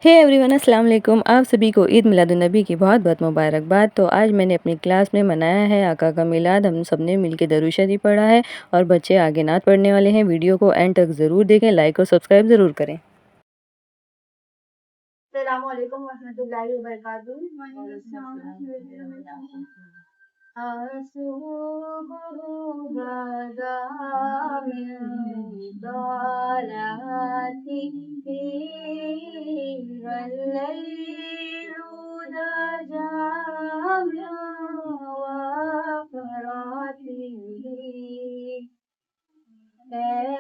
Hey everyone, अस्सलाम वालेकुम। आप सभी को ईद मिलादुन्नबी की बहुत बहुत मुबारकबाद। तो आज मैंने अपनी क्लास में मनाया है आका का मिलाद। हम सब ने मिलकर दरूद शरीफ पढ़ा है और बच्चे आगे नात पढ़ने वाले हैं। वीडियो को एंड तक ज़रूर देखें, लाइक और सब्सक्राइब ज़रूर करें। अस्सलामु अलैकुम वरहमतुल्लाहि वबरकातुहू। आसूबहु बदा मिन तालअतिही वल्लैलु दजा मिन वफ़रातिही।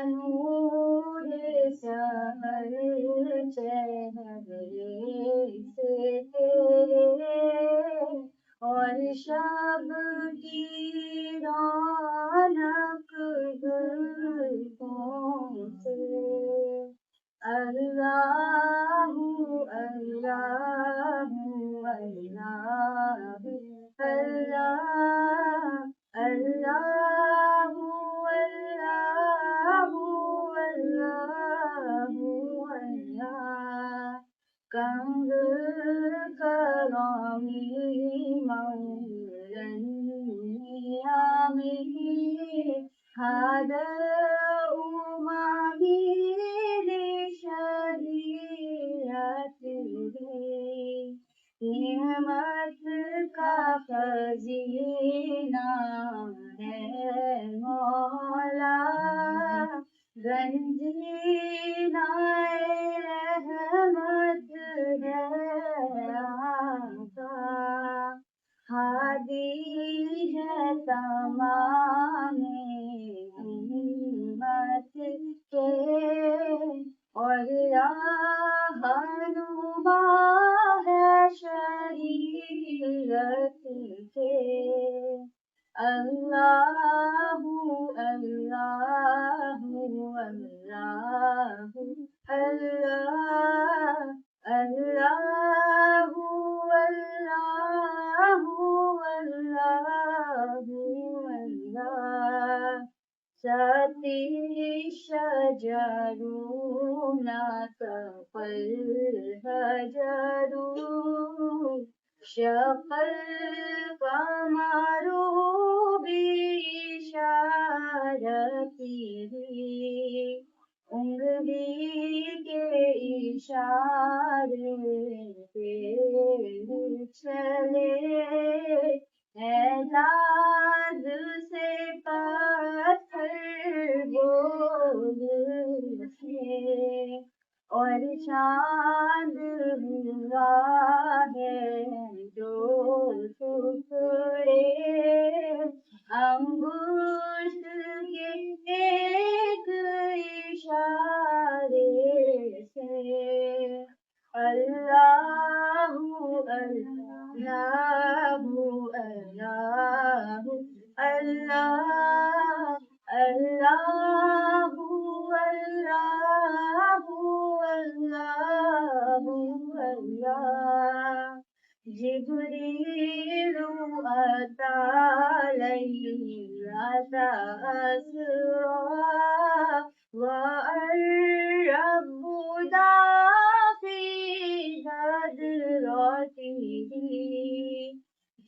नूरे सहर चेहरे से तेरे और शब की रौनक जुल्फों से। अल्लाहु अल्लाहु अल्लाहु अल्लाह अल्लाहु अल्लाहु अल्लाहु अल्लाह। कंग करामी मौलन नियामी हादर उमामी नियमत का खजीना है मौला गंजीना रहमत है आका। हादी है तमामे उम्मत के और रहनुमा है शरीयत के। अल्लाहु अल्लाहु अल्लाहु अल्लाह अल्लाहु अल्लाहु अल्लाहु अल्लाह। सती शजरुना सफल हजरू शफल कमरू बिशारती। उंगली के इशारे पे चले एजाज से पत्थर बोलते और चांद हुआ है जो टुकड़े अंगुष्ठ के एक इशारे से। अल्लाहु अल्लाहु अल्लाहु अल्लाह अल्लाहु अल्लाहु अल्लाहु अल्लाह। जिब्रीलु अता लैलता अस्रा व अर्रब्बु दाफी हज़रतिही।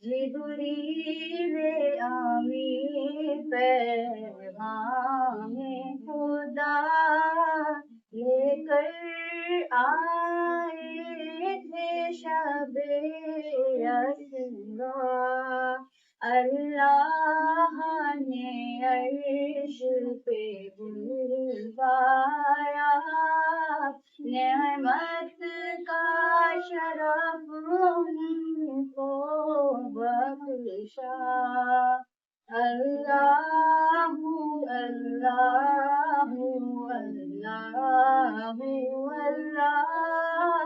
जिब्रीले आमी पैगामे खुदा लेकर आए थे शबे अस्रा। अल्लाह ने अर्श पे बुलवाया नेमत का शरफ उनको बख्शा। अल्लाहु अल्लाहु अल्लाहु अल्लाह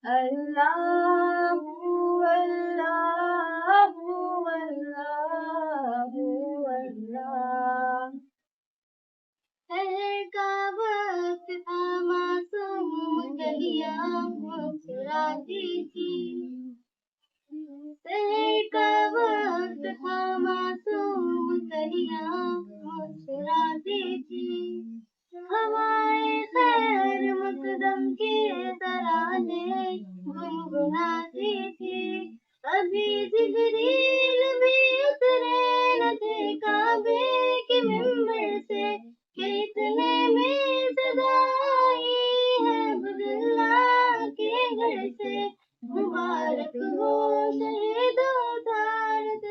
अल्लाहु अल्लाहु अल्लाहु अल्लाह। शहर का वक्त था मासूम गलियां मुस्कुराती थी। शहर का वक्त था मासूम गलियां मुस्कुराती थी। हवाएं खैर मुकदम के तराने गुनगुनाती थी। अभी जिब्रील भी उतरे न थे काबे के मिंबर से, कि इतने में सदा आई है अब्दुल्ला के घर से। मुबारक हो शहीदों भारत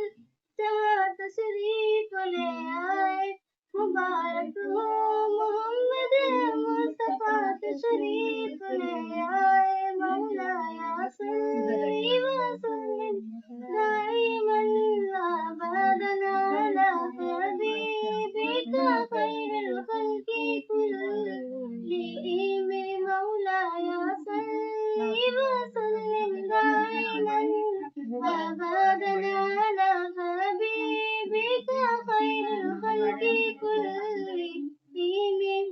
जहाँ तशरीफ ले आए, मुबारक हो मोहम्मद मुस्तफा तशरीफ ले आए। मौलाया सल्ली व सल्लिम दाइमन अबदन अला हबीबिका खैरुल खल्क़ि कुल्लिहिम। मौलाया सल्ली व सल्लिम दाइमन अबदन अला हबीबिका खैरुल खल्क़ि कुल्लिहिम।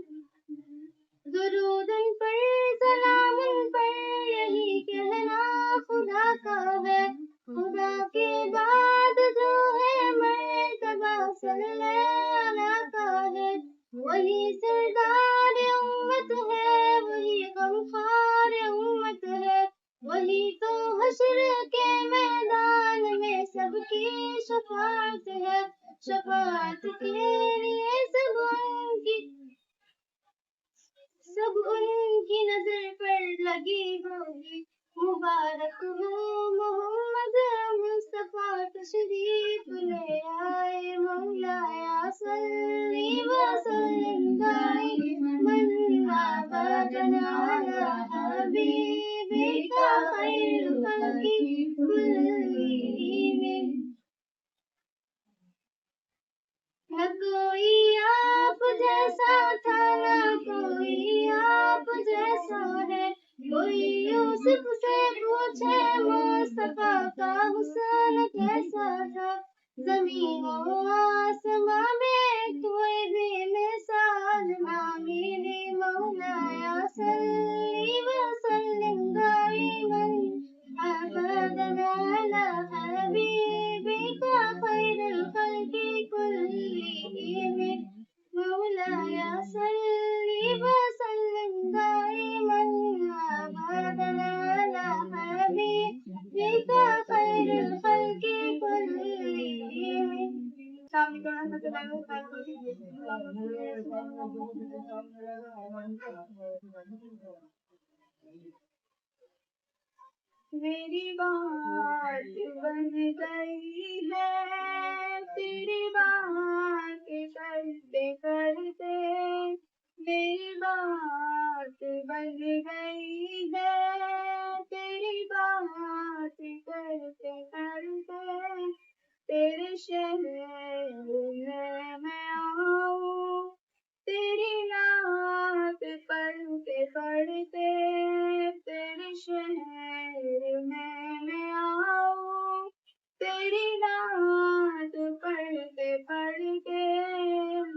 दुरूदन पर सलामुन पर यही कहना खुदा का है, खुदा के बाद जो है मर्तबा सल्लल्लाहु अलैहि का है। वही सरदार उम्मत है, वही गमखार उम्मत है, वही तो हश्र के मैदान में सबकी शफाअत है। शफाअत के लिए सब उनकी नजर पर लगी होगी। मुबारक हो मोहम्मद मुस्तफा तशरीफ ले आए। मौलाया सल्ली व सल्लिम दाइमन अबदन अला हबीबिका खैरुल खल्क़ि कुल्लिहिम। न कोई आप जैसा था, न कोई आप जैसा है। कोई यूसुफ से पूछे मुस्तफा का हुस्न कैसा था। ज़मीन व आसमां में कोई भी मिसाल ना मिली। मौलाया सल्ली व सल्लिम दाइमन अबदन अला हबीबिका खैरुल खल्क़ि कुल्लिहिम। मौलाया सल्ली व सल्लिम दाइमन अबदन अला हबीबिका खैरुल खल्क़ि कुल्लिहिम। मेरी बात बन गई है तेरी बात करते करते। मेरी बात बन गई है तेरी बात करते करते। तेरे शहर में मैं आऊं, तेरी नात पढ़ते पढ़ते। तेरे शहर में मैं आऊं, तेरी नात पढ़ते पढ़ते।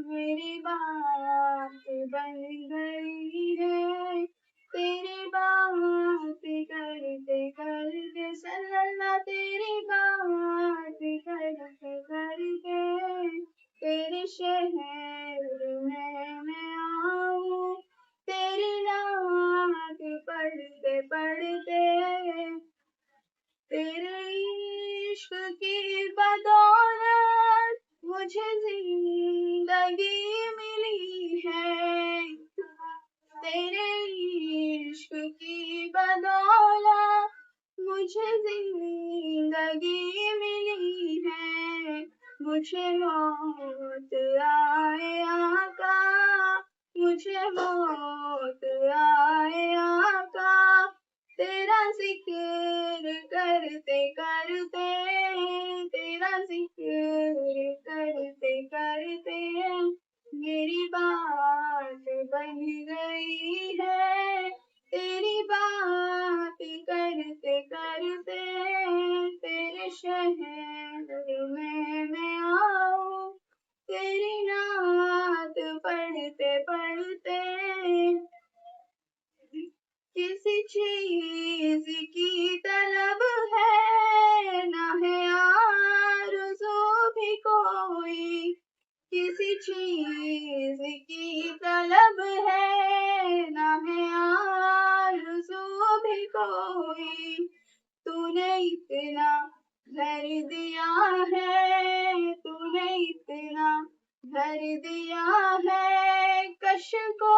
मेरी बात बन गई है तेरी बात करते करते। सल्लल्लाह तेरी बात करते करते। तेरे शहर में मैं आऊं, तेरी नात पढ़ते पढ़ते। तेरे इश्क की बदौलत मुझे जिंदगी मिली है। तेरे इश्क की बदौलत मुझे जिंदगी मिली है। मुझे मौत आए आका, मुझे मौत आए आका। तेरा जिक्र करते करते, तेरा जिक्र करते करते। मेरी बात बन गई है तेरी बात करते करते। तेरे शहर में मैं आऊं, तेरी नात पढ़ते पढ़ते। किसी चीज की तलब है ना है आरज़ू भी कोई। किसी चीज की तलब है ना है आरज़ू भी कोई, तूने इतना भर दिया है, तूने इतना भर दिया है, कश को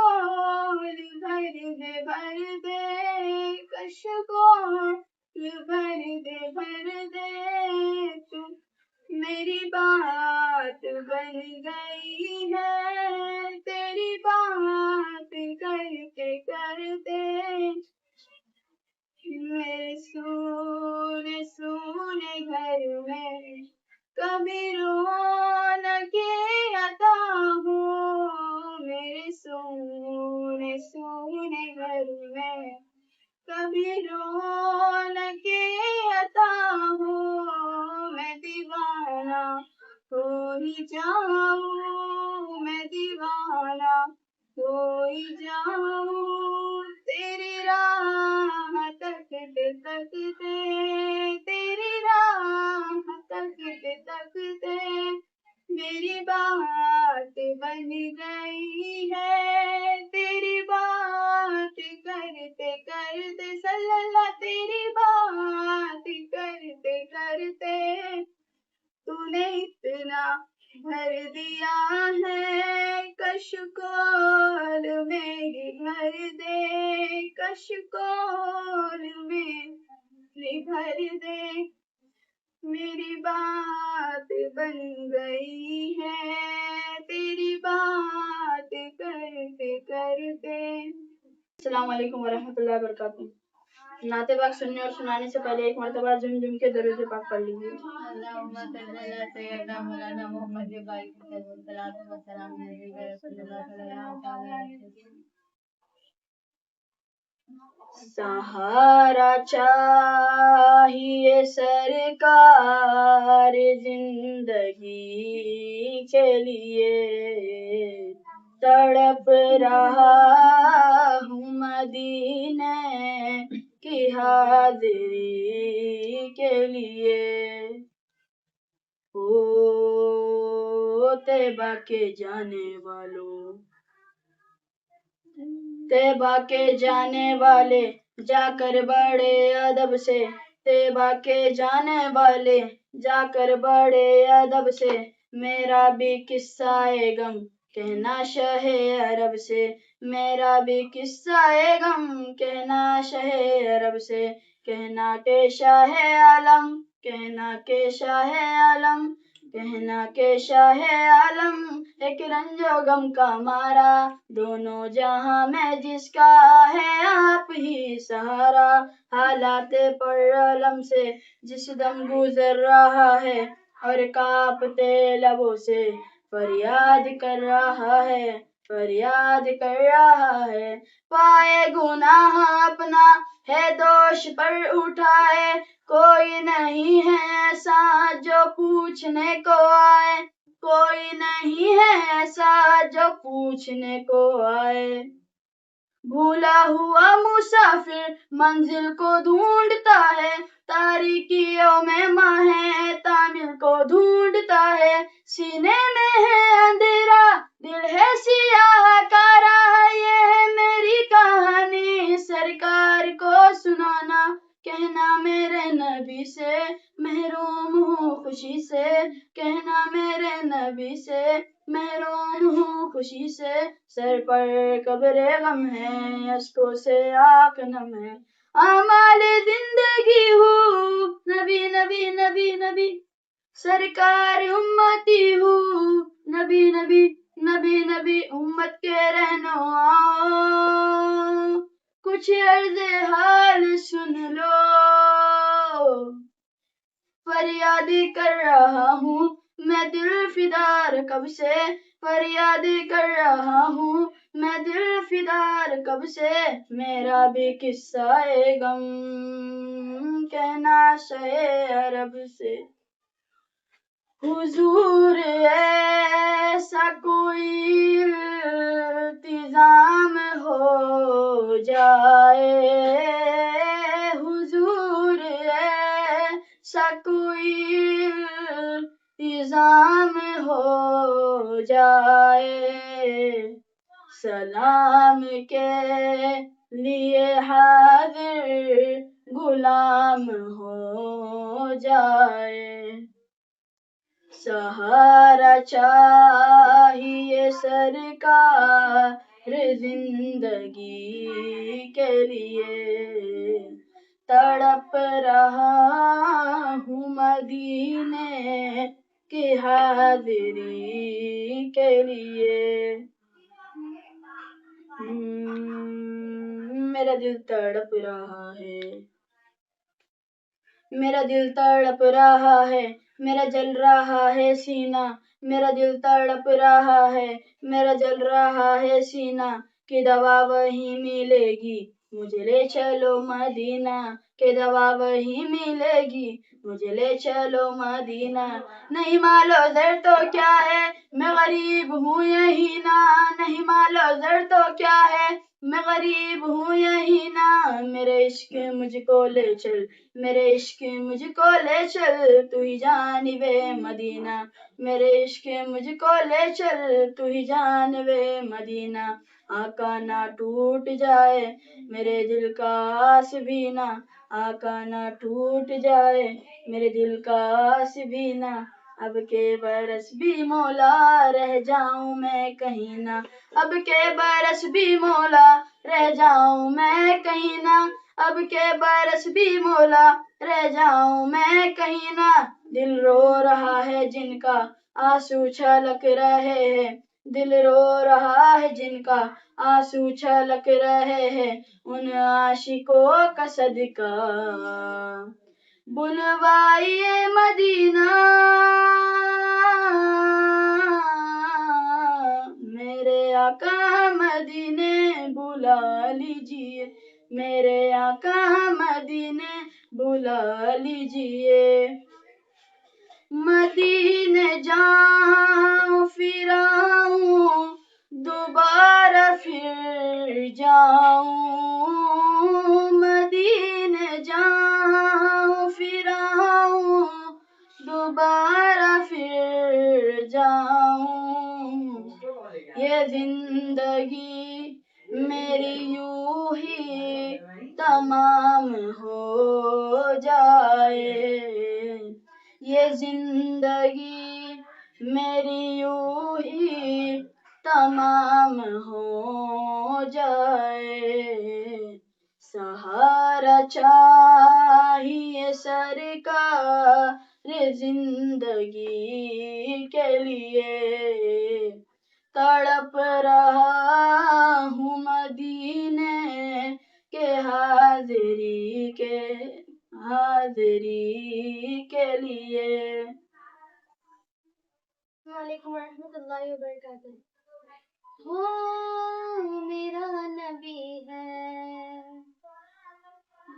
भर दे, कश को भर दे तू, मेरी बात बन गई है, तेरी बात करते करते मेरे सोने सोने घर में कभी रौनके अता हो, मेरे सोने सोने घर में कभी रौनके अता हो, मैं दीवाना हो ही जाऊं, मैं दीवाना हो ही जाऊं, तेरी राह तकते तकते, तेरी राह तकते तकते मेरी बात बन गई है, तेरी बात करते करते सल्लल्लाह, तेरी बात करते करते तूने इतना भर दिया है, कशकोल मेरी भर दे, कशकोल मेरी भर दे, मेरी बात बन गई है, तेरी बात करते करते। अस्सलाम वालेकुम वरहमतुल्लाहि वबरकातुहू। नाते पाक सुनने और सुनाने से पहले एक मरतबा जुम जुम के दरूद पाक पढ़ लीजिए। सहारा चाहिए सरकार जिंदगी के लिए, तड़प रहा हूँ मदीने की हाज़िरी के लिए। ओ तैबा के जाने वालों, तैबा के जाने वाले जाकर बड़े अदब से, तैबा के जाने वाले जाकर बड़े अदब से, मेरा भी किस्सा ए गम कहना शहे अरब से, मेरा भी किस्सा ए गम कहना शहे अरब से, कहना के शाहे आलम, कहना के शाहे आलम, कहना के शाहे आलम, एक रंजो गम का मारा दोनों जहां में जिसका है आप ही सहारा, हालात पर अलम से जिस दम गुजर रहा है, और कांपते लबों से फरियाद कर रहा है, फरियाद कर रहा है। पाए गुनाह अपना है दोष पर उठाए, कोई नहीं है ऐसा जो पूछने को आए, कोई नहीं है ऐसा जो पूछने को आए। भूला हुआ मुसाफिर मंजिल को ढूंढता है, तारीकियों में माहे तामिल को ढूंढता है, सीने में है अंधेरा दिल है सियाह कारा, ये है मेरी कहानी सरकार को सुनाना, कहना मेरे नबी से महरूम हूँ खुशी से, कहना मेरे नबी से महरूम हूँ खुशी से, सर पर कब्रे गम है अश्कों से आँख नम है, आमाले जिंदगी हूँ नबी नबी नबी नबी, सरकार उम्मती हूँ नबी नबी नबी नबी, उम्मत के रहनो आओ कुछ अर्ज़े हाल सुन लो, फरियाद कर रहा हूँ मैं दिल फिदार कब से, फरियाद कर रहा हूँ मैं दिल फिदार कब से, मेरा भी किस्सा ए गम कहना शहे अरब से। हुजूर ऐसा कोई इल्तिजाम हो जाए, हुजूर ऐसा कोई इल्तिजाम हो जाए, सलाम के लिए हाजिर غلام ہو جائے. سہارا چاہیے سرکار زندگی کے لیے. تڑپ رہا ہوں مدینے کی حاضری کے لیے. میرا دل تڑپ رہا ہے، میرا دل تڑپ رہا ہے، میرا جل رہا ہے سینہ. میرا دل تڑپ رہا ہے، میرا جل رہا ہے سینہ. کہ دوا وہیں ملے گی مجھے لے چلو مدینہ. کہ دوا وہیں ملے گی مجھے لے چلو مدینہ. نہیں مالو زر تو کیا ہے میں غریب ہوں یہی نا. نہیں مالو زر تو کیا ہے میں غریب ہوں یہی نا. میرے عشق مجھ کو لے چل، میرے عشق مجھ کو لے چل تو ہی جانب مدینہ. میرے عشق مجھ کو لے چل تو ہی جانب مدینہ. آقا نہ ٹوٹ جائے میرے دل کا آس بھی نہ. آقا نہ ٹوٹ جائے میرے دل کا آس بھی نہ. اب کے برس بھی مولا رہ جاؤں میں کہیں نہ. اب کے برس بھی مولا رہ جاؤں میں کہیں نہ. اب کے برس بھی مولا رہ جاؤں میں کہیں نہ. دل رو رہا ہے جن کا آنسو چھلک رہے ہیں. دل رو رہا ہے جن کا آنسو چھلک رہے ہیں. ان عاشقوں کا صدقہ بلوائیے مدینہ. میرے آقا مدینے بلا لیجیے، میرے آقا مدینے بلا لیجیے. مدینے جاؤں پھر آؤں دوبارہ پھر جاؤں. مدینے جاؤں پھر آؤں دوبارہ پھر جاؤں. یہ زندگی میری یوں ہی تمام ہو جائے. یہ زندگی میری یوں ہی تمام ہو جائے. سہارا چاہیے سرکار زندگی کے لیے. تڑپ رہا ہوں مدینے کے حاضری کے لیے. السلام علیکم ورحمۃ اللہ وبرکاتہ. وہ میرا نبی ہے،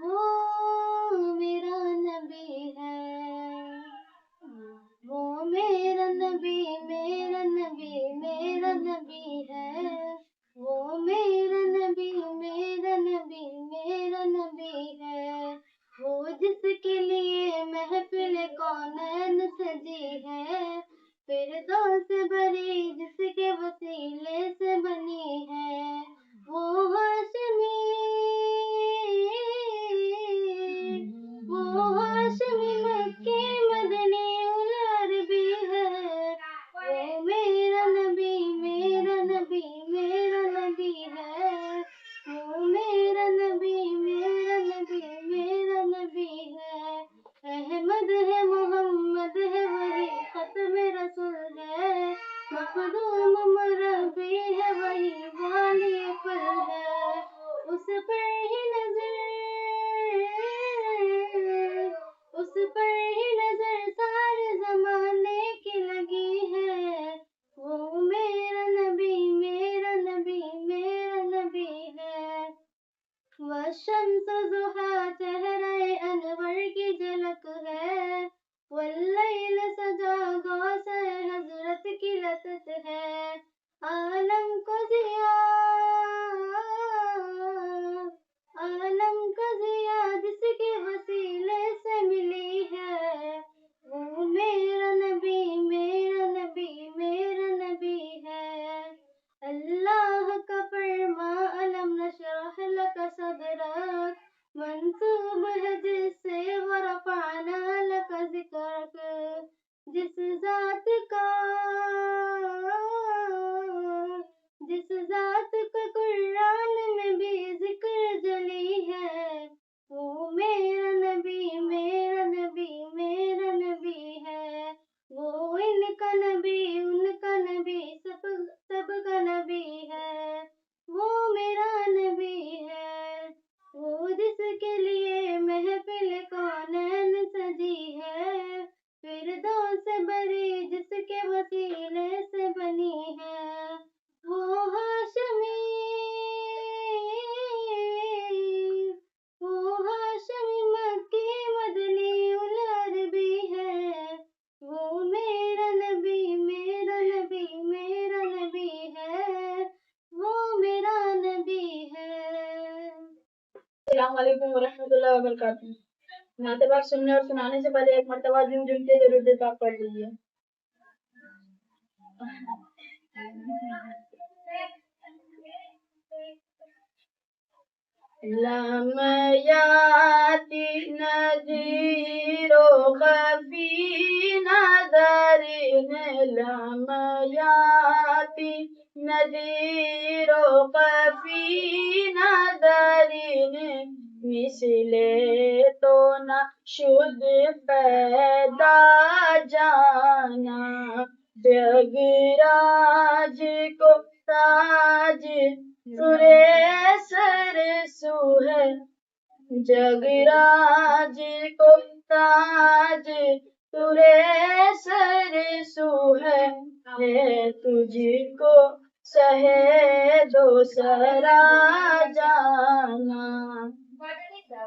وہ میرا نبی ہے. وہ میرا نبی میرا نبی میرا نبی ہے. وہ میرا نبی میرا نبی میرا نبی ہے. وہ جس کے لیے محفل کونین سجی ہے. فردوس بری جس کے وسیلے سے بنی ہے. وہ ہاشمی، وہ ہاشمی مکی مدنی العربی ہے. وہ میرا نبی میرا نبی میرا نبی ہے. وہ میرا نبی میرا نبی میرا نبی ہے. احمد ہے محمد ہے وہی ختم رسول ہے. مخدوم مربی ہے وہی ذات کا جس ذات کا قرآن میں بھی ذکر جلی ہے، وہ میرا نبی میرا نبی میرا نبی ہے، وہ ان کا نبی ان کا نبی سب کا نبی ہے، وہ میرا نبی ہے، وہ جس کے لیے محفل کونین سجی ہے، فردوس سے بری جس کے وسیلے سے بنی ہے، وہ ہاشمی مکی مدنی العربی ہے، وہ میرا نبی میرا نبی میرا نبی ہے، وہ میرا نبی ہے۔ السلام علیکم ورحمۃ اللہ وبرکاتہ۔ نعت پاک سننے اور سنانے سے پہلے ایک مرتبہ جم جم کے درود پاک پڑھ لیجیے۔ لم یاتی نذیر و خفی نظرین، لم یاتی نذیر و خفی نظرین، مثل تو نہ شد پیدا جانا، جگراج کو تاج سرے سر سو ہے، جگراج کو تاج سرے سر سو ہے، تجھ کو سہے دو سرا جانا،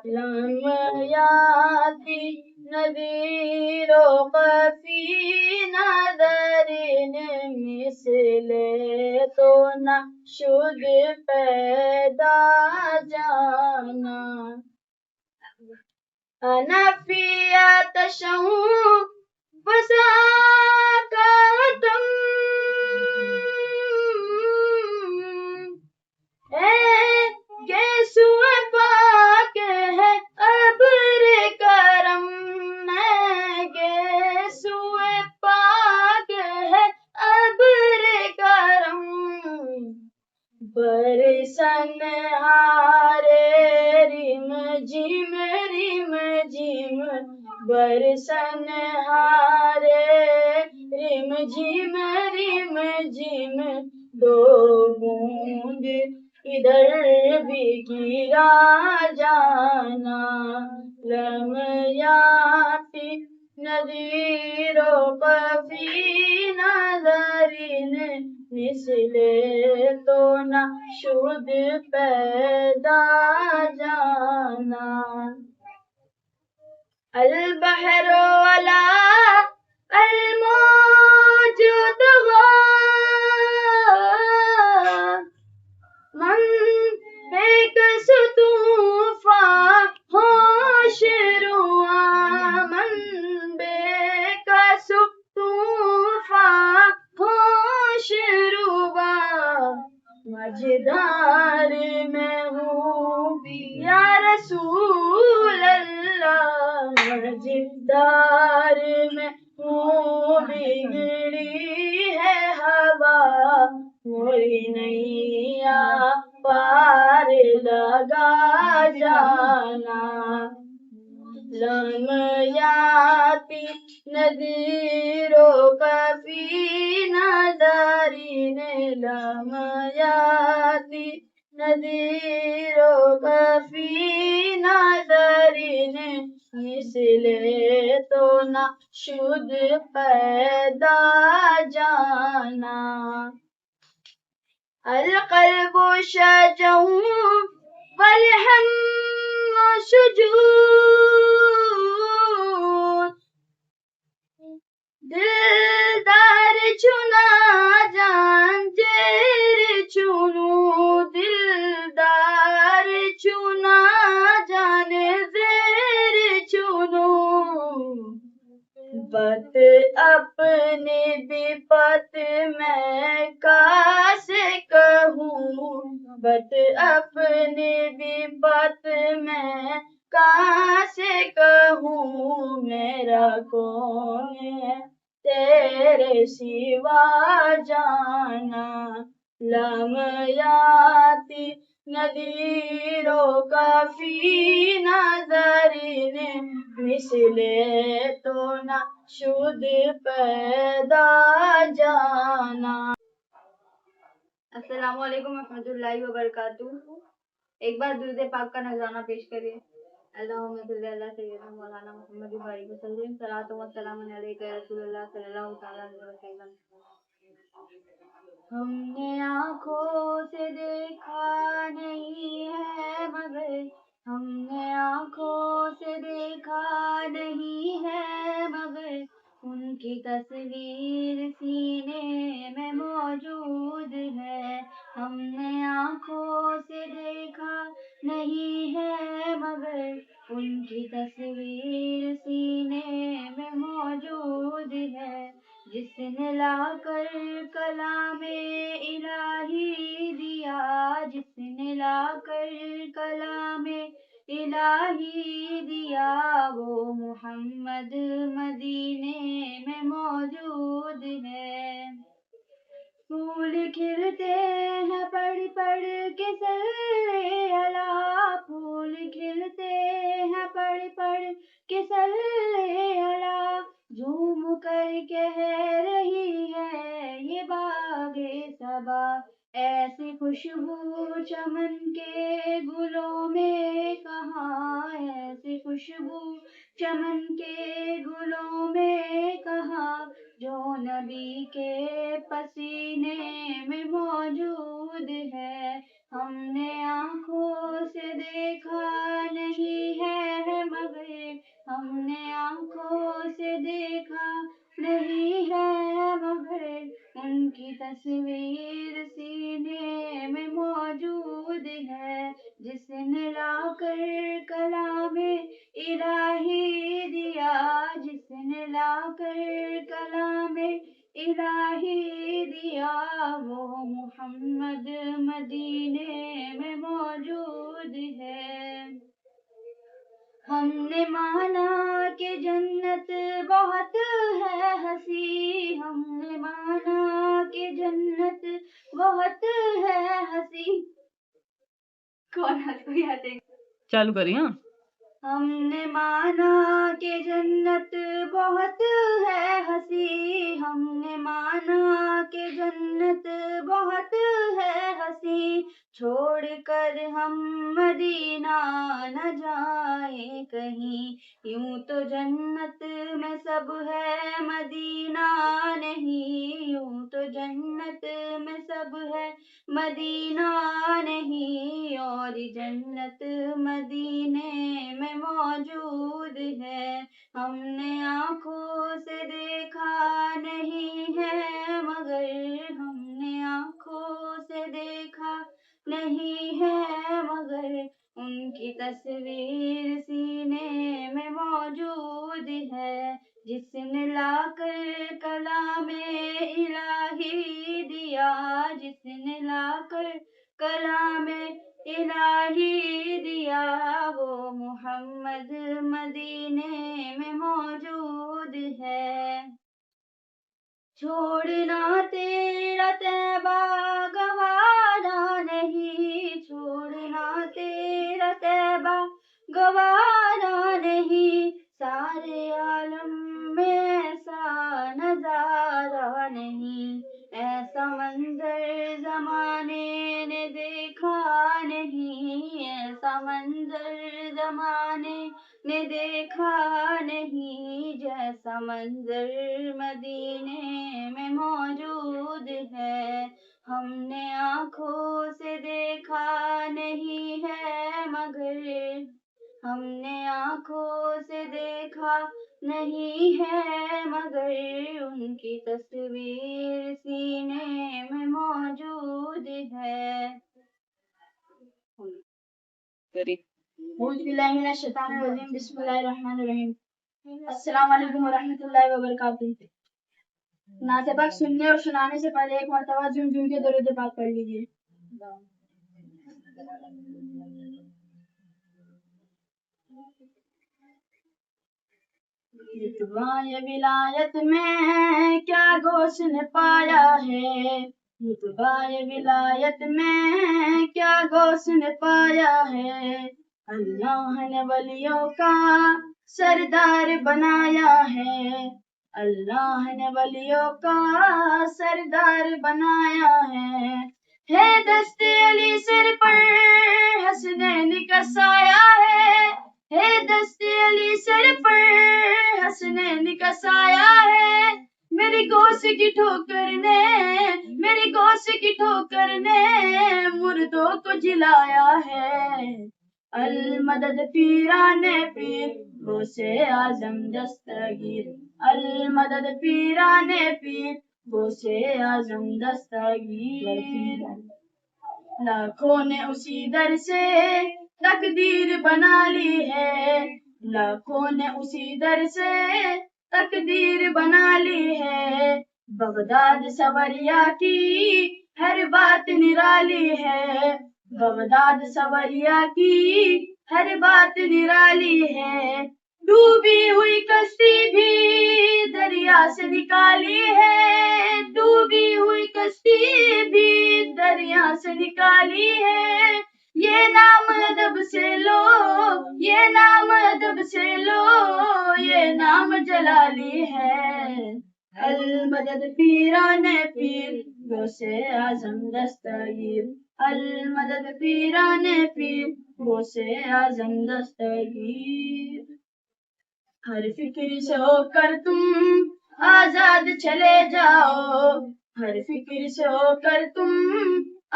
لم یاتی نذیر و خفی نظرین، مثل تو نہ شد پیدا جانا، انا فی آتشم وساقاتم، گیسو پاک ہے ابر کرم، گیسو پاک ہے ابر کرم، برسن ہارے رم جھم برسن ہارے رم جھم، دو بوند ادھر بھی گرا جانا، لم یاتی نذیر و خفی نظرین، مثل تو نہ شد پیدا جانا، البحر والا الموج طغی، من بے کس طوفان ہوش روا، من بے کس طوفان ہوش روا، مجدار میں ہوں یا رسول اللہ، مجدار میں ہوں بگڑی ہے ہوا، وہی نیا پار لگا جانا، لم یاتی نذیر و خفی نظرین، لم یاتی نذیر و خفی نظرین، مثل تو نہ شد پیدا جانا، القلب شجع والہم شجون، دلدار چنا جان جیر چنو، دلدار چنا جان زیر چنو، بت اپنی بپت میں کیسے کہوں، بت اپنی بپت میں کیسے کہوں، میرا کون ہے तेरे सिवा जाना लम याति नदीरों का फी नजरिने मिसले तो ना शुद्ध पैदा जाना। अस्सलामु अलैकुम रहमतुल्लाहि व बरकातुहू। एक बार दुरूद पाक का नजराना पेश करिए। अल्लाहुम्मा सल्ली अला सय्यिदना मौलाना मुहम्मद व आलिहि वसल्लम। सलातो व सलाम अलैका या रसूलल्लाह सल्लल्लाहु तआला अलैहि वसल्लम। हमने आँखों से देखा नहीं है मगर हमने आँखों से देखा नहीं है मगर उनकी तस्वीर सीने में मौजूद है। हमने आँखों से देखा नहीं है मगर उनकी तस्वीर सीने में मौजूद है। जिसने लाकर कलामे इलाही दिया जिसने लाकर कलामे इलाही दिया वो मुहम्मद मदीने में मौजूद है। फूल खिलते हैं पढ़ पढ़ के सल्ले अला फूल खिलते हैं पढ़ पढ़ के सल्ले अला झूम कर कह रही है ये बागे सबा। ऐसी खुशबू चमन के गुलों में कहाँ ऐसी खुशबू चमन के गुलों में कहाँ जो नबी के पसीने में मौजूद है। हमने आँखों से देखा नहीं है मगर हमने आँखों से देखा नहीं है मगर उनकी तस्वीर सीने में मौजूद है। जिसने लाकर कलामे इलाही दिया जिसने लाकर कलामे इलाही दिया वो मुहम्मद मदीने में मौजूद है। हमने माना कि जन्नत बहुत है हंसी हमने माना कि जन्नत बहुत है हंसी। कौन हंस कोई हंसे चालू करिए। हाँ, हमने माना कि जन्नत बहुत है हंसी हमने माना कि जन्नत बहुत है हंसी। छोड़कर हम मदीना न जाए कहीं यूं तो जन्नत में सब है मदीना नहीं यूं तो जन्नत में सब है मदीना नहीं और जन्नत मदीने में मौजूद है। हमने आँखों से देखा नहीं है मगर हमने आँखों से देखा नहीं है मगर उनकी तस्वीर सीने में मौजूद है। जिसने लाकर कलामे इलाही दिया जिसने लाकर कलामे इलाही दिया वो मुहम्मद मदीने में मौजूद है। छोड़ना तेरा तैबा गवारा नहीं छोड़ना तेरा तैबा गवारा नहीं। सारे आलम में ऐसा नजारा नहीं ऐसा मंजर जमाने ने देखा नहीं ऐसा मंजर जमाने ने देखा नहीं जैसा मंजर मदीने में मौजूद है। हमने आँखों से देखा नहीं है मगर हमने आँखों से देखा नहीं है मगर उनकी तस्वीर सीने में मौजूद है। बिस्मिल्लाहिर्रहमानिर्रहीम। अस्सलाम वालेकुम व रहमतुल्लाहि व बरकातुहू। नाते पाक सुनने और सुनाने से पहले एक मरतबा झूम झूम के दरूद पाक पढ़ लीजिए। رتبہ ولایت میں کیا گوشن پایا ہے، رتبہ ولایت میں کیا گوشن پایا ہے، اللہ نے ولیوں کا سردار بنایا ہے، اللہ نے ولیوں کا سردار بنایا ہے دست علی سر پر حسنین کا سایہ ہے دست علی سر پر حسنین کا سایہ ہے، میری گوش کی ٹھوکر نے میری گوش کی ٹھوکر نے مردوں کو جلایا ہے، المدد پیران پیر غوث اعظم دستگیر، المدد پیران پیر غوث اعظم دستگیر، لاکھوں نے اسی در سے تقدیر بنا لی ہے، لاکھوں نے اسی در سے تقدیر بنا لی ہے، بغداد سوریا کی ہر بات نرالی ہے، بغداد سوریا کی ہر بات نرالی ہے، ڈوبی ہوئی کشتی بھی دریا سے نکالی ہے، ڈوبی ہوئی کشتی بھی دریا سے نکالی ہے، یہ نام ادب سے لو یہ نام ادب سے لو یہ نام جلالی ہے، المدد پیران پیر غوث اعظم دستگیر، المدد پیران پیر غوث اعظم دستگیر، ہر فکر سے ہو کر تم آزاد چلے جاؤ، ہر فکر سے ہو کر تم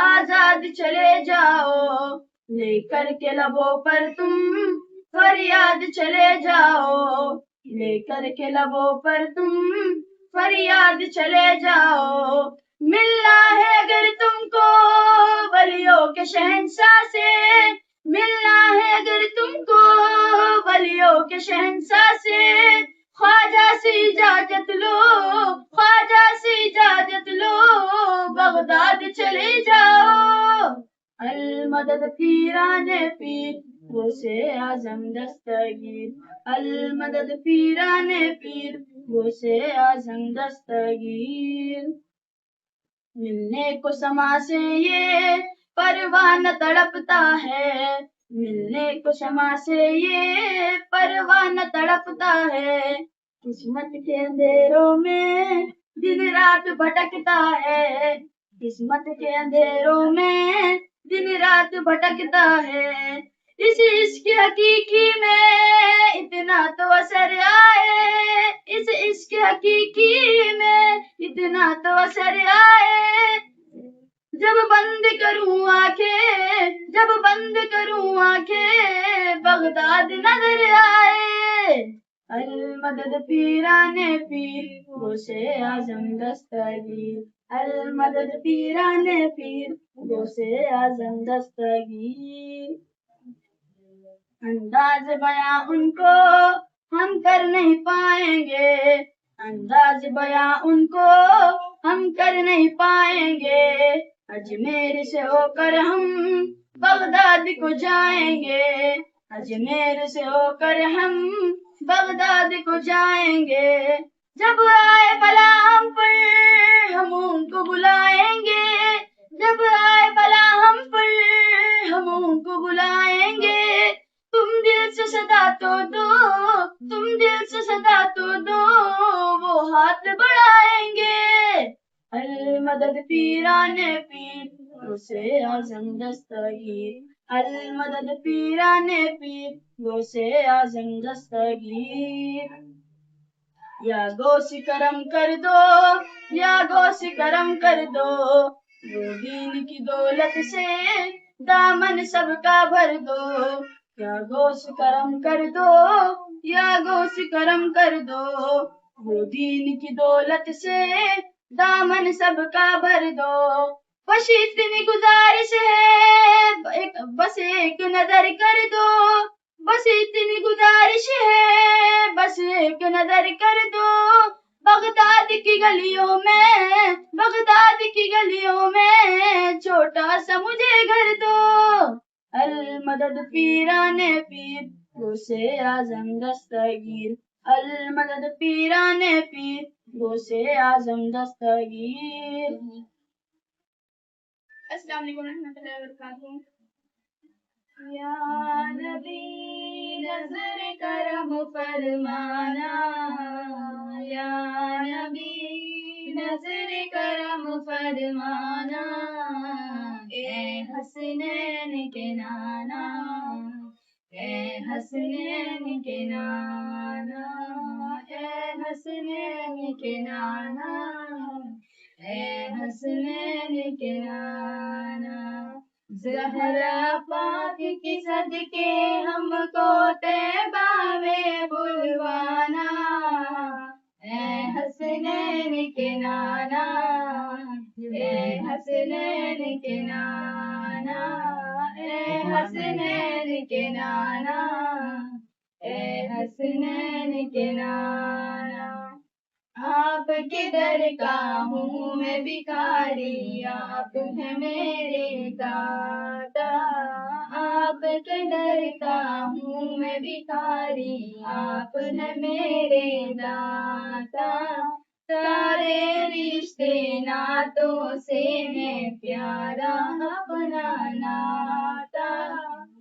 آزاد چلے جاؤ، لے کر کے لبوں پر تم فریاد چلے جاؤ، لے کر کے لبوں پر تم فریاد چلے جاؤ، ملنا ہے اگر تم کو ولیوں کے شہنشاہ سے، ملنا ہے اگر تم کو ولیوں کے شہنشاہ سے، خواجہ سے اجازت لو خواجہ سے اجازت لو بغداد چلے جاؤ، المدد پیران پیر غوث اعظم دستگیر، المدد پیران پیر غوث اعظم دستگیر، ملنے کو سما سے یہ پروانہ تڑپتا ہے، ملنے کو شمع سے یہ پروانہ تڑپتا ہے، قسمت کے اندھیروں میں دن رات بھٹکتا ہے، قسمت کے اندھیروں میں دن رات بھٹکتا ہے، اس عشق حقیقی میں اتنا تو اثر آئے، اس عشق حقیقی میں اتنا تو اثر آئے، جب بند کروں آنکھیں جب بند کروں آنکھیں بغداد نظر آئے، المدد پیران پیر غوث اعظم دستگیر، المدد پیران پیر غوث اعظم دستگیر، انداز بیاں ان کو ہم کر نہیں پائیں گے، انداز بیاں ان کو ہم کر نہیں پائیں گے، اجمیر سے ہو کر ہم بغداد کو جائیں گے، اجمیر سے ہو کر ہم بغداد کو جائیں گے، جب آئے بلا ہم پر ہم ان کو بلائیں گے، جب آئے بلا ہم پر ہم ان کو بلائیں گے، تم دل سے صدا تو دو تم دل سے صدا تو دو وہ ہاتھ بڑھائیں گے، المدد پیران پیر غوث اعظم دستگیر، المدد پیران پیر غوث اعظم دستگیر، یا غوث کرم کر دو یا غوث کرم کر دو، وہ دین کی دولت سے دامن سب کا بھر دو، یا غوث کرم کر دو یا غوث کرم کر دو، وہ دین کی دولت سے دامن سب کا بھر دو، بس اتنی گزارش ہے بس ایک نظر کر دو، بس اتنی گزارش ہے بس ایک نظر کر دو، بغداد کی گلیوں میں بغداد کی گلیوں میں چھوٹا سا مجھے گھر دو، المدد پیران پیر غوث اعظم دستگیر، المدد پیران پیر غوث اعظم دستگیر. السلام علیکم ورحمۃ اللہ وبرکاتہ. یا نبی نظر کرم فرمانا، یا نبی نظر کرم فرمانا، اے حسنین کے نانا، اے حسنین کے نانا، اے حسنین کے نانا، اے حسنین کے نانا. زہرا پاک کی صدقے ہم کو طیبہ میں بلوانا، اے حسنین کے نانا، اے حسنین کے نانا، اے حسنین کے نانا، اے حسنین کے نانا. آپ کے درگاہ ہوں میں بھکاری، آپ ہیں میرے داتا. آپ کے درگاہ ہوں میں بھکاری، آپ ہیں میرے داتا. سارے رشتے ناتوں سے ہے پیارا اپنا ناتا،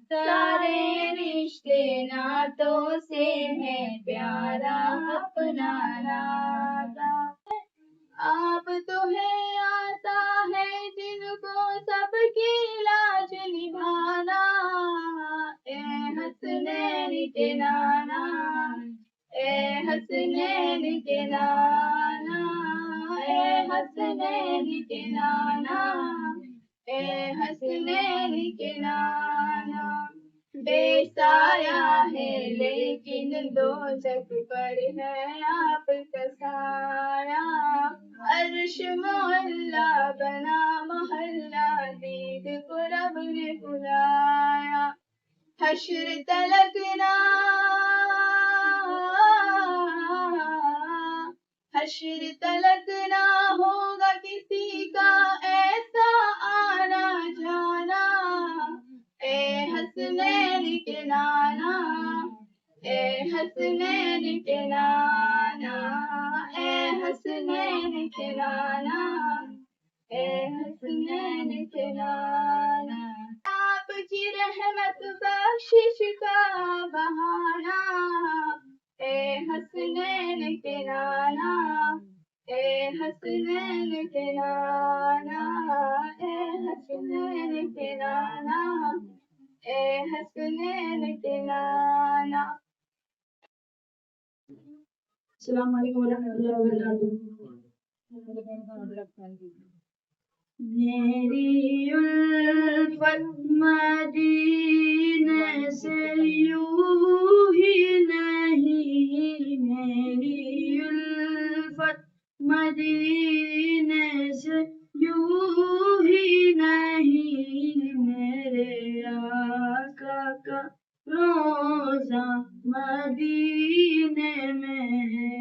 سارے رشتے ناتوں سے ہے پیارا اپنا ناتا. آپ تو ہے آتا ہے جن کو سب کی لاج نبھانا، اے حسنین کے نانا، اے حسنین کے نانا، اے حسنین کے نانا، اے حسنین کے نانا. بے سایہ ہے لیکن دوزخ پر ہے آپ کا سایہ، عرش معلا بنا محلہ دید کو رب نے بلایا. حشر تلک نہ، حشر تلک نہ ہوگا کسی کا ایسا آنا جانا، اے حسنین کے نانا، اے حسنین کے نانا، اے حسنین کے نانا، اے حسنین کے نانا. آپ کی رحمت بخشش کا بہانا، اے حسنین کے نانا، اے حسنین کے نانا، اے حسنین کے نانا، اے حسنین کے نانا. السلام علیکم ورحمۃ اللہ وبرکاتہ. میری الفت مدینے سے یوں ہی نہیں، میری الفت مدینے سے یوں ہی نہیں، میرے آقا کا روزہ مدینے میں ہے.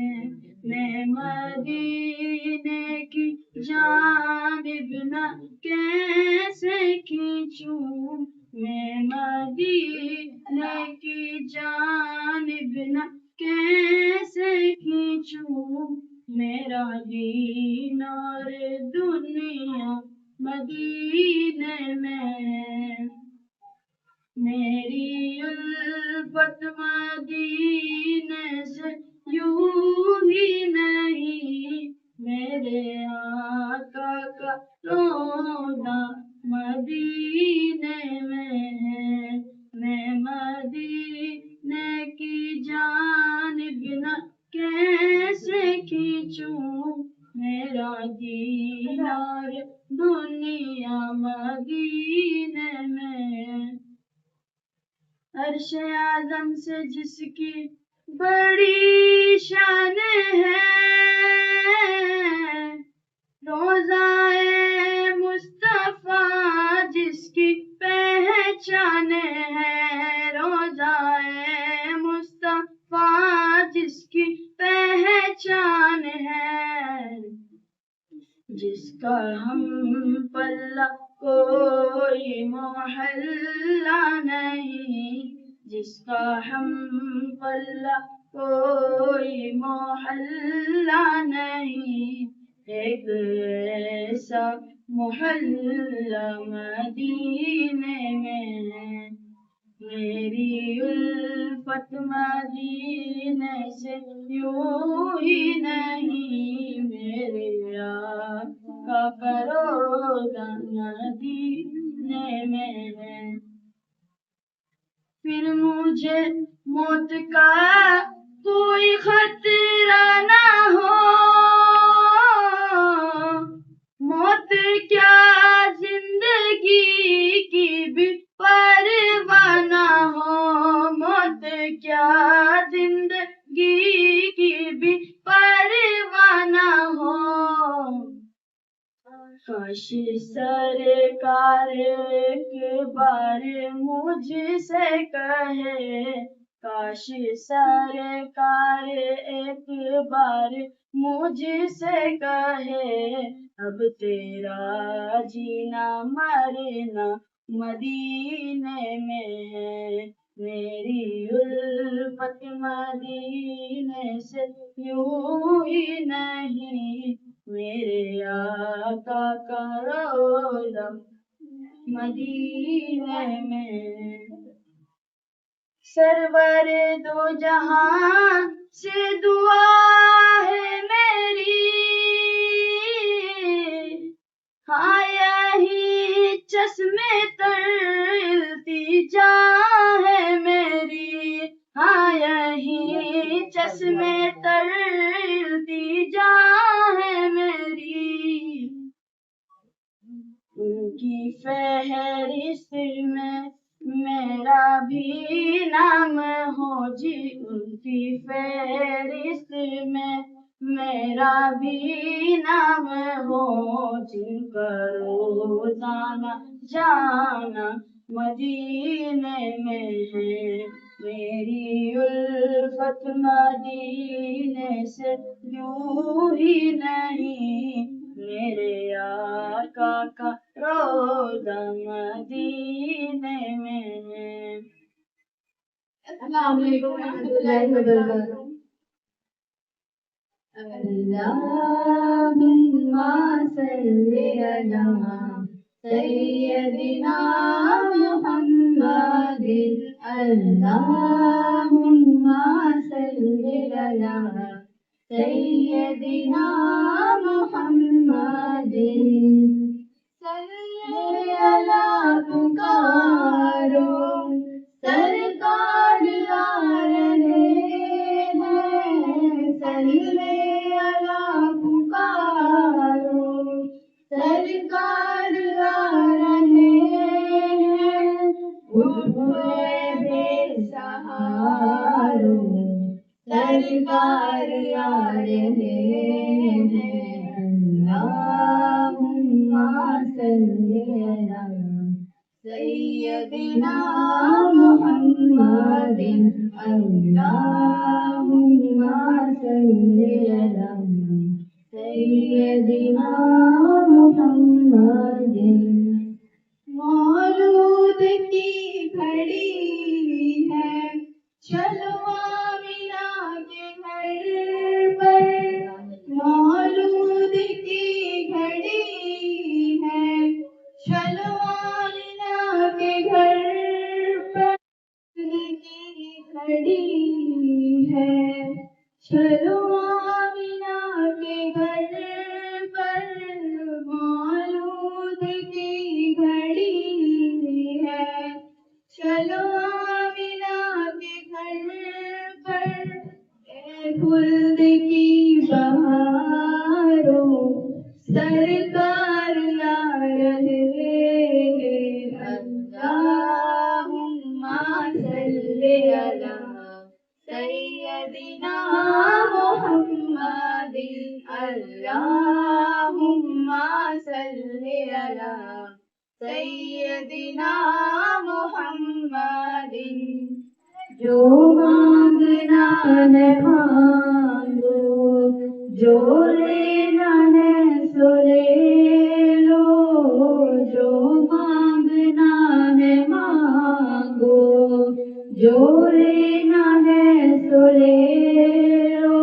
میں مدینے کی جانب نہ کیسے کھینچوں، میں مدینے کی جانب نہ کیسے کھینچوں. میرا دین اور دنیا مدینے میں، میری الفت مدینے سے یوں ہی نہیں، میرے آقا کا روضہ مدینے میں ہے. میں مدینے کی جانب نہ کیسے کھینچوں، میرا دین اور دنیا مدینے میں. عرش اعظم سے جس کی بڑی شان ہے، روضہ مصطفیٰ جس کی پہچان ہے، روضہ مصطفیٰ جس کی پہچان ہے. جس کا ہم پلہ کوئی محلہ نہیں، جس کا ہم پلہ کوئی कोई मोहल्ला नहीं, एक ऐसा मोहल्ला मदीने में है। मेरी उल्फत मदीने से यूं ही नहीं, मेरे आका का रोज़ा मदीने में है। फिर मुझे मौत का कोई खतरा ना हो, मौत क्या जिंदगी की भी परवाह ना हो, मौत क्या जिंदगी की भी परवाह ना हो। काश सरकार एक बार मुझसे कहे, काश सरकार एक बार मुझसे कहे, अब तेरा जीना मरना मदीने में है। मेरी उल्फत मदीने से यूं ही नहीं, मेरे आका का रोज़ा मदीने में। सरवर दो जहां से दुआ है मेरी, हाँ यही चश्मे तर इल्तिजा है मेरी, हाँ यही चश्मे तर इल्तिजा है मेरी। उनकी फहरिस्त में मेरा भी नाम हो जी, उनकी फहरिस्त में मेरा भी नाम हो, जिनका रोज़ाना जाना मदीने में है। मेरी उल्फत मदीने से यूं ही नहीं, मेरे आका का रोज़ा मदीने में है। अस्सलाम वालेकुम रहमतुल्लाहि व बरकातहू। अल्लाहुम्मा सल्ली अला सय्यदिना मुहम्मदिन, अल्लाहुम्मा सल्ली अला सय्यदिना मुहम्मदिन। सल्ले अला पुकारो, सरकार आ रहे हैं, सल्ले अला पुकारो, सरकार आ रहे हैं। उठे बेसहारो, सरकार आ रहे हैं। अल्लाहुम्मा सल्ली अला सय्यदिना मुहम्मदिन, अल्लाहुम्मा सल्ली अला सय्यदिना मुहम्मदिन। मौलूद की घड़ी है, चलो आमिना के घर पर, मौलूद की घड़ी है, चलो आमिना के घर पर। की घड़ी है, चलो आमिना के घर पर, मौलूद की घड़ी है, चलो आमिना के घर पर। ए खुल्द की बहारों, सरकार आ रहे हैं। अल्लाहुम्मा सल्ली अला सय्यदिना मुहम्मदिन, अल्लाहुम्मा सल्ली अला सय्यदिना मुहम्मदिन। जो मांगना है मांगो, जो लेना है सो ले लो, जो मांगना है मांगो, जो लेना है सो ले लो।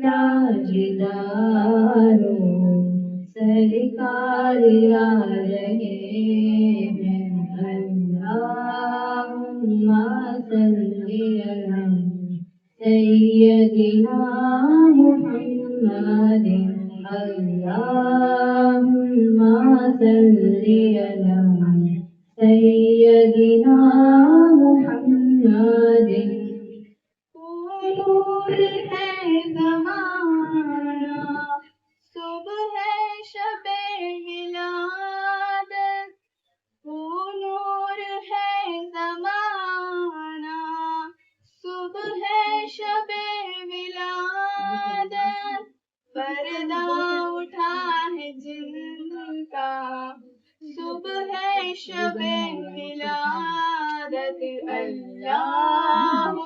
تاجداروں سرکار آ رہے ہیں اللہم صلی علی سیدنا محمد اللہم صلی علی سیدنا محمد نور ہے زمانہ صبح ہے شب ولادت نور ہے زمانہ صبح ہے شب ولادت پردہ اٹھا ہے جن کا صبح ہے شب ولادت اللہم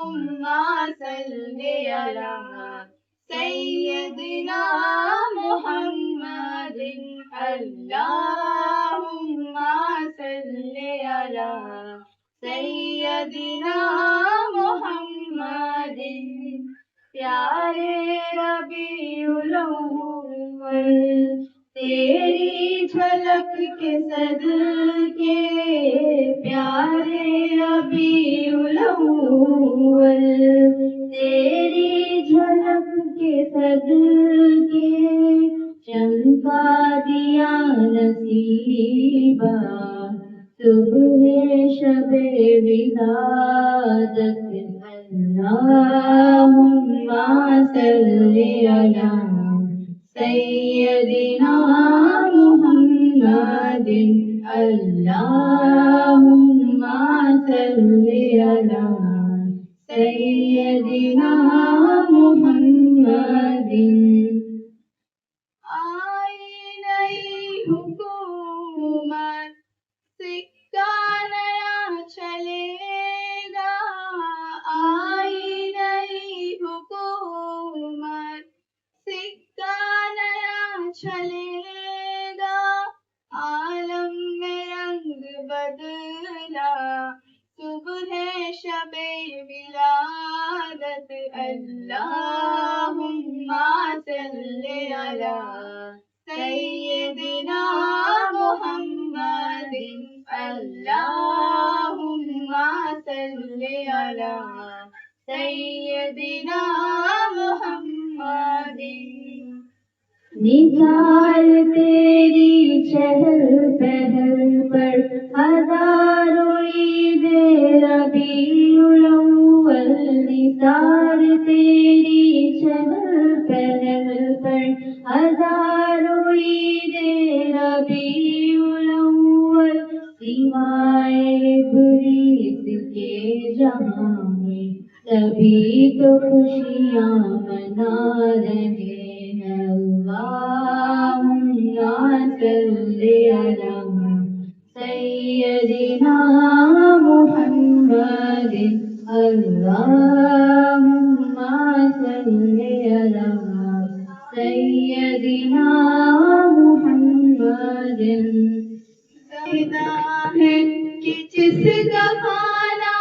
صلی علی سیدنا محمد اللہم صلی علی سیدنا محمد پیارے ربیع الاول تیری جھلک کے صدقے پیارے ربیع الاول تیری جھلک کے صدقے چمکا دیا نصیبہ صبح شب ولادت اللہم صلی علی سیدنا محمد اللہم صلی علی سیدنا محمد آئی نئی حکومت سکہ نیا چلے گا آئی نئی حکومت سکہ نیا چلے گا عالم میں رنگ بدلا صبح شب ولادت اللہم صلی علی سیدنا محمد اللہم صلی علی سیدنا محمد نثار تیری چہل پہل پر ہزاروں عید ربیع الاول نثار تیری چہل پہل پر ہزاروں عید ربیع الاول سوائے ابلیس کے جہاں میں سبھی تو خوشیاں منا رہے ہیں اللہم صلی علی سیدنا محمد اللہم صلی علی سیدنا محمد ہے کہ جس کا کھانا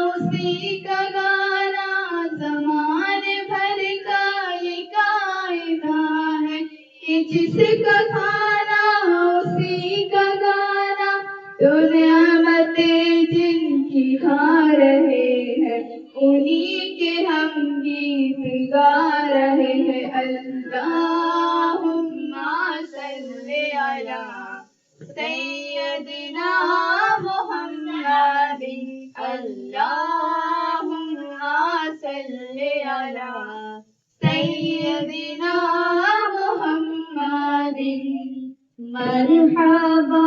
اسی کا گانا زمانے بھر کا یہ قاعدہ ہے کہ جس کا کھانا اسی کا گانا تو نعمتیں جن کی کھا رہے ہیں انہی کے ہم گیت گا رہے ہیں اللہم صلی علی سیدنا محمد اللہم صلی علی سیدنا محمد مرحبا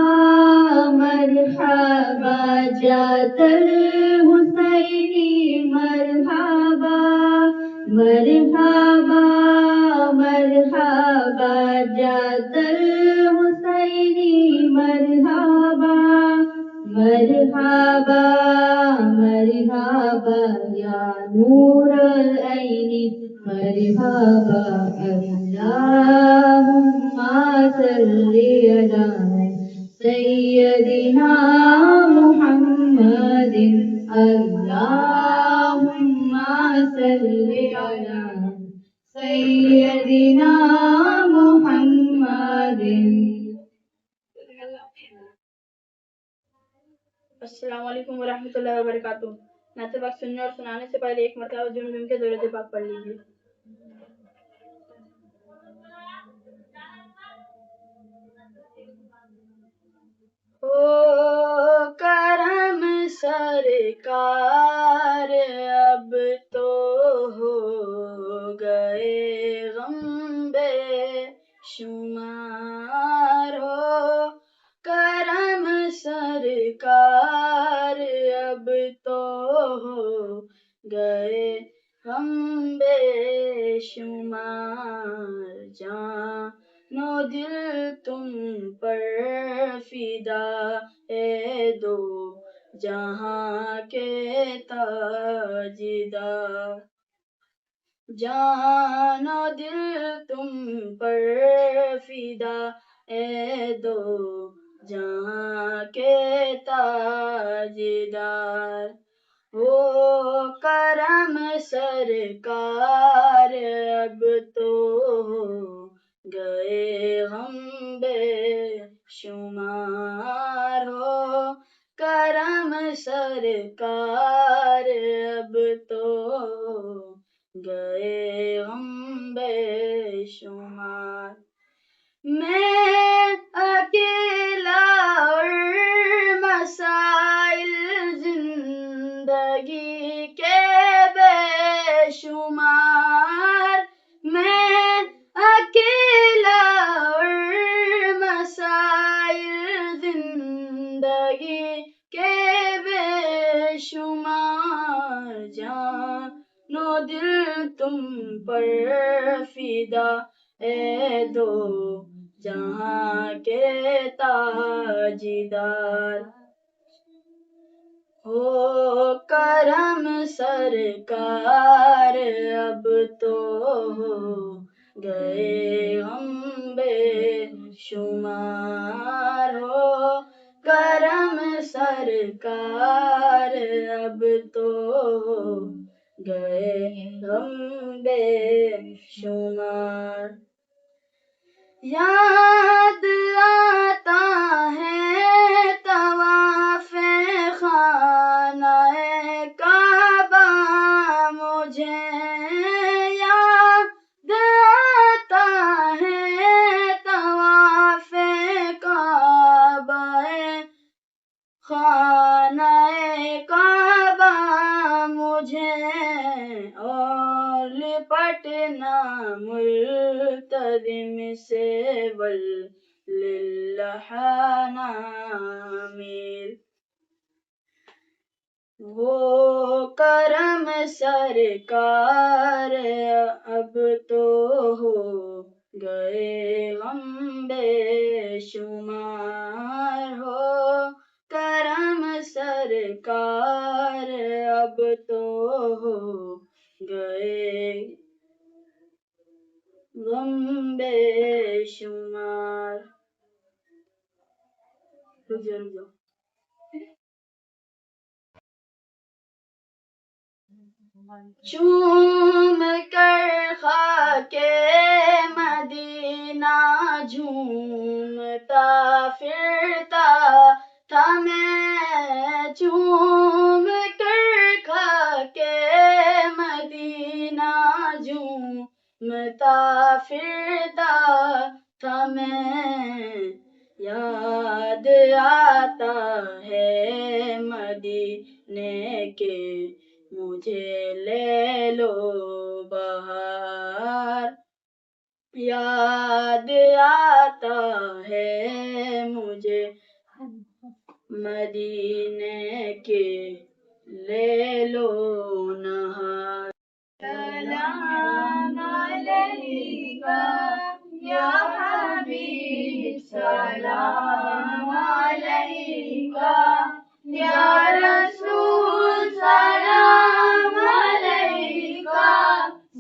مرحبا جات الحسینی مرحبا مرحبا مرحبا جات الحسینی مرحبا مرحبا مرحبا یا نور العین مرحبا اللہم صلی علی سیدنا محمد اللہم صلی علی سيدنا محمد. السلام علیکم ورحمۃ اللہ وبرکاتہ. نعت پاک سننے اور سنانے سے پہلے ایک مرتبہ جم کے درود پاک پڑھ لیجیے. او کرم سرکار اب تو ہو گئے غم بے شمار. ہو کرم سرکار اب تو ہو گئے غم بے شمار. جان و دل تم پر فدا اے دو جہاں کے تاجدار. جان و دل تم پر فدا اے دو جہاں کے تاجدار. ہو کرم سرکار اب تو ہو گئے غم بے شمار. ہو کرم سرکار اب تو ہو گئے غم بے شمار. میں اکیلا اور مسائل زندگی کے بے شمار. میں اکیلا اور مسائل زندگی کے بے شمار. جان و دل تم پر فدا اے دو جہاں کے تاجدار. ہو کرم سرکار اب تو ہو گئے غم بے شمار. ہو کرم سرکار اب تو ہو گئے غم بے شمار. یاد آتا ہے طواف خانہ کعبہ مجھے. یاد آتا ہے طواف کعبہ خانہ کعبہ مجھے. اور لپٹنا ملتزم سے وللہ نامیر. وہ کرم سرکار اب تو ہو گئے غم بے شمار. ہو کرم سرکار اب تو ہو گئے غم بے شمار. رک جاؤ. چوم کر خاک مدینہ جھومتا پھرتا تھا میں. چوم کر خاک مدینہ جھومتا پھرتا تھا میں. یاد آتا ہے مدینے کے مجھے لے لو بہار. یاد آتا ہے مجھے مدینے کے لے لو نہار. سلام علیکہ یا حبیب سلام علیکہ یا رسول سلام علیکہ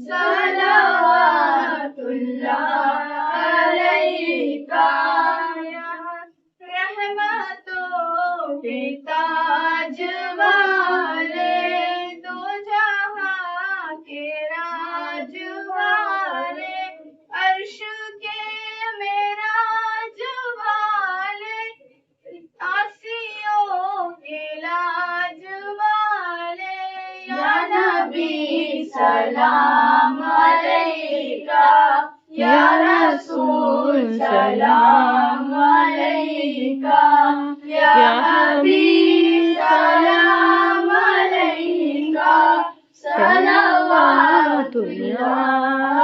صلوات اللہ علیکہ. رحمتوں کے تاج والے دو جہاں सलाम अलैका या रसूल सलाम अलैका या हबीब सलाम अलैका सलवातुल्लाह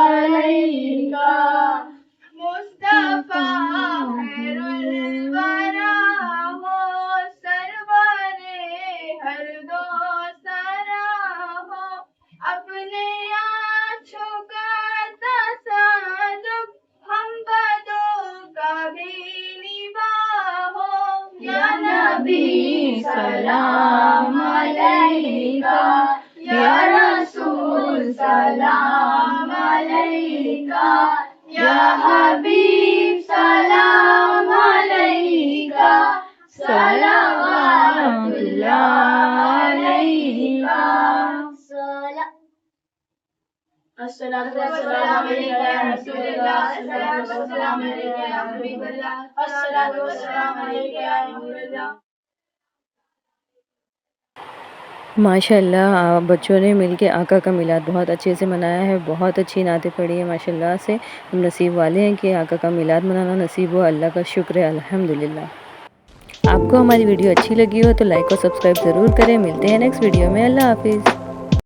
अलैका मुस्तफा खैरुल वरा हो सरवरे हर दो सरा हो अपने आँखों का तसल्लुक हम बदों का भी निबाह हो या नबी सलाम अलैका या रसूल सलाम अलैका या हबीब सलाम अलैका सलवातुल्लाह अलैका अस्सलातु वस्सलामु अलैका या रसूलल्लाह अस्सलातु वस्सलामु अलैका या हबीबल्लाह अस्सलातु वस्सलामु अलैका या नूरल्लाह। माशाल्लाह बच्चों ने मिलके आका का मिलाद बहुत अच्छे से मनाया है। बहुत अच्छी नातें पढ़ी है माशाल्लाह से। हम नसीब वाले हैं कि आका का मिलाद मनाना नसीब हो। अल्लाह का शुक्र है, अल्हम्दुलिल्लाह। आपको हमारी वीडियो अच्छी लगी हो तो लाइक और सब्सक्राइब ज़रूर करें। मिलते हैं नेक्स्ट वीडियो में। अल्लाह हाफिज़।